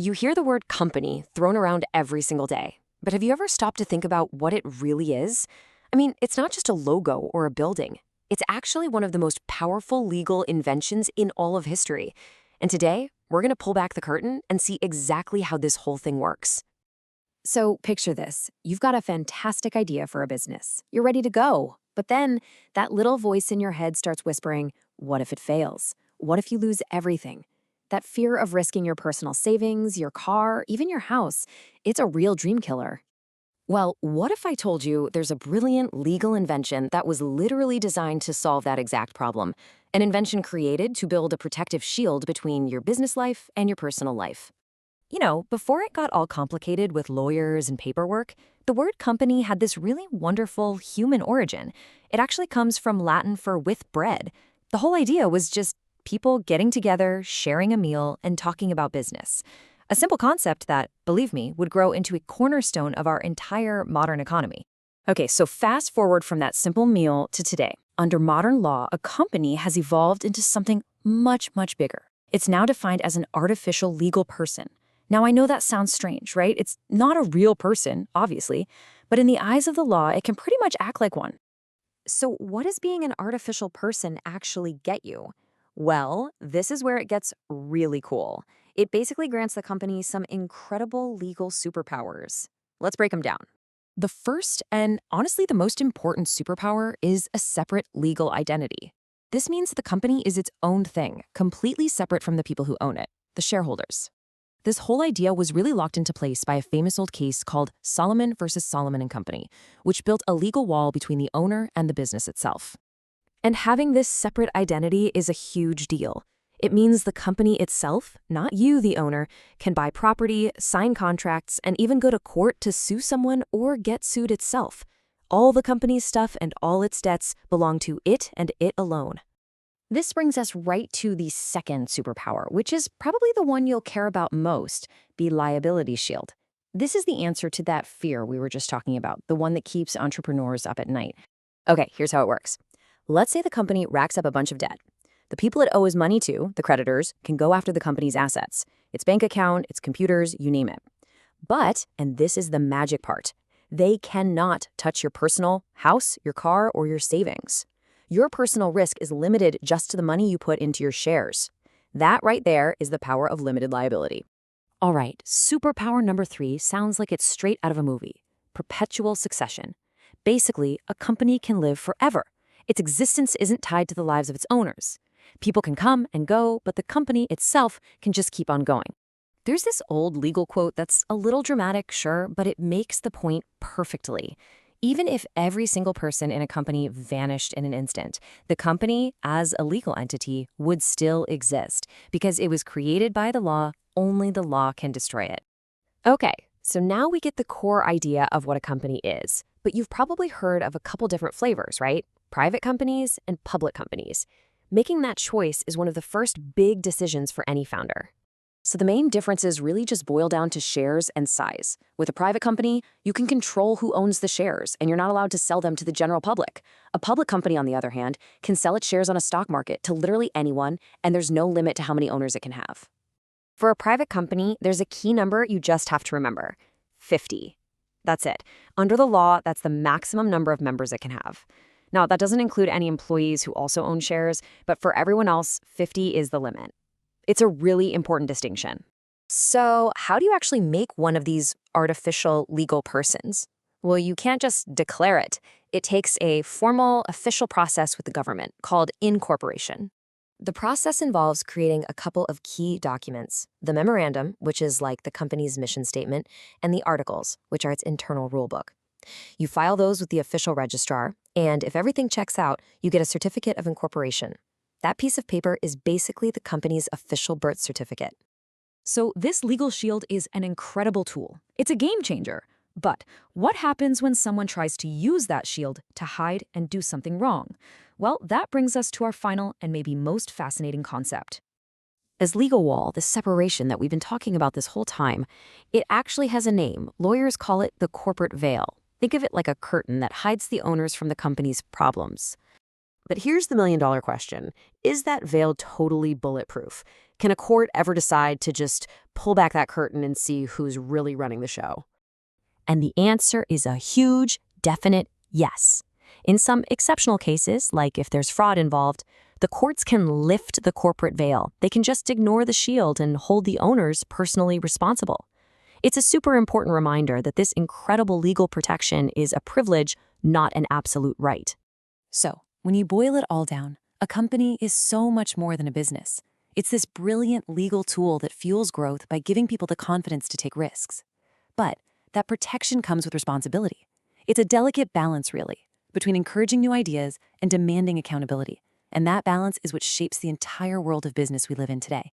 You hear the word company thrown around every single day, but have you ever stopped to think about what it really is? I mean, it's not just a logo or a building. It's actually one of the most powerful legal inventions in all of history. And today, we're going to pull back the curtain and see exactly how this whole thing works. So picture this. You've got a fantastic idea for a business. You're ready to go. But then that little voice in your head starts whispering, what if it fails? What if you lose everything? That fear of risking your personal savings, your car, even your house, it's a real dream killer. Well, what if I told you there's a brilliant legal invention that was literally designed to solve that exact problem? An invention created to build a protective shield between your business life and your personal life. Before it got all complicated with lawyers and paperwork, the word company had this really wonderful human origin. It actually comes from Latin for with bread. The whole idea was just people getting together, sharing a meal, and talking about business. A simple concept that, believe me, would grow into a cornerstone of our entire modern economy. Okay, so fast forward from that simple meal to today. Under modern law, a company has evolved into something much, much bigger. It's now defined as an artificial legal person. Now, I know that sounds strange, right? It's not a real person, obviously, but in the eyes of the law, it can pretty much act like one. So what does being an artificial person actually get you? Well, this is where it gets really cool. It basically grants the company some incredible legal superpowers. Let's break them down. The first, and honestly the most important superpower, is a separate legal identity. This means the company is its own thing, completely separate from the people who own it, the shareholders. This whole idea was really locked into place by a famous old case called Solomon versus Solomon and Company, which built a legal wall between the owner and the business itself. And having this separate identity is a huge deal. It means the company itself, not you, the owner, can buy property, sign contracts, and even go to court to sue someone or get sued itself. All the company's stuff and all its debts belong to it and it alone. This brings us right to the second superpower, which is probably the one you'll care about most, the liability shield. This is the answer to that fear we were just talking about, the one that keeps entrepreneurs up at night. Okay, here's how it works. Let's say the company racks up a bunch of debt. The people it owes money to, the creditors, can go after the company's assets, its bank account, its computers, you name it. But, and this is the magic part, they cannot touch your personal house, your car, or your savings. Your personal risk is limited just to the money you put into your shares. That right there is the power of limited liability. All right, superpower number 3 sounds like it's straight out of a movie. Perpetual succession. Basically, a company can live forever. Its existence isn't tied to the lives of its owners. People can come and go, but the company itself can just keep on going. There's this old legal quote that's a little dramatic, sure, but it makes the point perfectly. Even if every single person in a company vanished in an instant, the company, as a legal entity, would still exist because it was created by the law. Only the law can destroy it. Okay, so now we get the core idea of what a company is, but you've probably heard of a couple different flavors, right? Private companies and public companies. Making that choice is one of the first big decisions for any founder. So the main differences really just boil down to shares and size. With a private company, you can control who owns the shares, and you're not allowed to sell them to the general public. A public company, on the other hand, can sell its shares on a stock market to literally anyone, and there's no limit to how many owners it can have. For a private company, there's a key number you just have to remember: 50. That's it. Under the law, that's the maximum number of members it can have. Now, that doesn't include any employees who also own shares, but for everyone else, 50 is the limit. It's a really important distinction. So, how do you actually make one of these artificial legal persons? Well, you can't just declare it. It takes a formal, official process with the government called incorporation. The process involves creating a couple of key documents: the memorandum, which is like the company's mission statement, and the articles, which are its internal rulebook. You file those with the official registrar, and if everything checks out, you get a certificate of incorporation. That piece of paper is basically the company's official birth certificate. So this legal shield is an incredible tool. It's a game changer. But what happens when someone tries to use that shield to hide and do something wrong? Well, that brings us to our final and maybe most fascinating concept. This legal wall, this separation that we've been talking about this whole time, it actually has a name. Lawyers call it the corporate veil. Think of it like a curtain that hides the owners from the company's problems. But here's the million-dollar question. Is that veil totally bulletproof? Can a court ever decide to just pull back that curtain and see who's really running the show? And the answer is a huge, definite yes. In some exceptional cases, like if there's fraud involved, the courts can lift the corporate veil. They can just ignore the shield and hold the owners personally responsible. It's a super important reminder that this incredible legal protection is a privilege, not an absolute right. So, when you boil it all down, a company is so much more than a business. It's this brilliant legal tool that fuels growth by giving people the confidence to take risks. But that protection comes with responsibility. It's a delicate balance, really, between encouraging new ideas and demanding accountability. And that balance is what shapes the entire world of business we live in today.